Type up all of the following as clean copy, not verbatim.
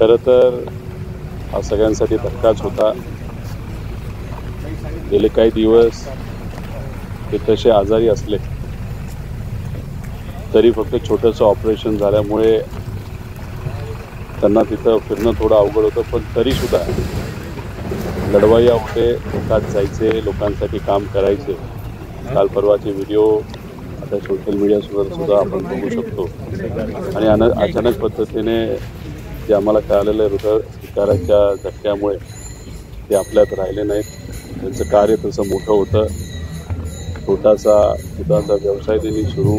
खरं तर हा सगळ्यांसाठी धक्काच होता। गेले काही दिवस ते तसे आजारी असले तरी फक्त छोटंसं ऑपरेशन झाल्यामुळे त्यांना तिथं फिरणं थोडं अवघड होतं, पण तरी सुद्धा लढवय्या होते, लोकांत जायचे, लोकांसाठी काम करायचे। काल परवाचे व्हिडिओ आता सोशल मीडियावर सुद्धा आपण बघू शकतो। आणि अचानक पद्धतीने जे आम्हाला कळालेलं हृदयविकाराच्या धक्क्यामुळे ते आपल्यात राहिले नाहीत। त्यांचं कार्य तसं मोठं होतं। छोटासा दुधाचा व्यवसाय त्यांनी सुरू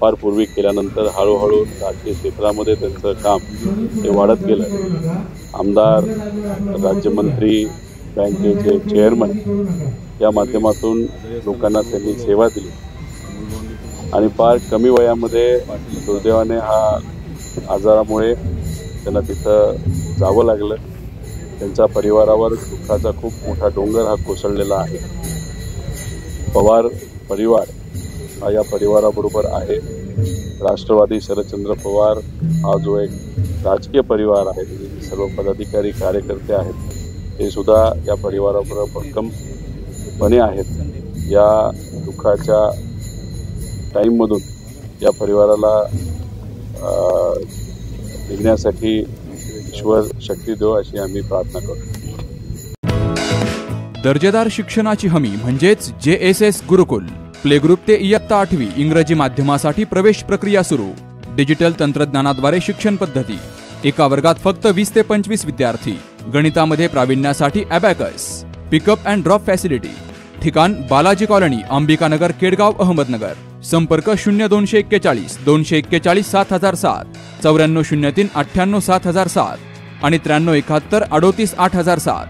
फार पूर्वी केल्यानंतर हळूहळू राजकीय क्षेत्रामध्ये त्यांचं काम हे वाढत गेलं। आमदार, राज्यमंत्री, बँकेचे चेअरमन या माध्यमातून लोकांना त्यांनी सेवा दिली आणि फार कमी वयामध्ये दुर्दैवाने हा आजारामुळे त्यांना तिथं जावं लागलं। त्यांच्या परिवारावर दुःखाचा खूप मोठा डोंगर हा कोसळलेला आहे। पवार परिवार हा या परिवाराबरोबर आहे। राष्ट्रवादी शरदचंद्र पवार हा जो एक राजकीय परिवार आहे, सर्व पदाधिकारी कार्यकर्ते आहेत, ते सुद्धा या परिवाराबरोबर भक्कमपणे आहेत। या दुःखाच्या टाईममधून या परिवाराला निघण्यासाठी ईश्वर शक्ती देव अशी आम्ही प्रार्थना करतो। दर्जेदार शिक्षणाची हमी म्हणजेच JSS गुरुकुल। प्ले ग्रुप ते इयत्ता 8वी इंग्रजी माध्यमासाठी प्रवेश प्रक्रिया सुरू। डिजिटल तंत्रज्ञानाद्वारे शिक्षण पद्धती। एका वर्गात फक्त 20 ते 25 विद्यार्थी। गणितामध्ये प्रावीण्यासाठी abacus. Pickup and drop facility. ठिकाण बालाजी कॉलनी, अंबिकानगर, केडगाव, अहमदनगर। संपर्क 0241 241 7007, 9403 98 7007 आणि 9371 38 8007।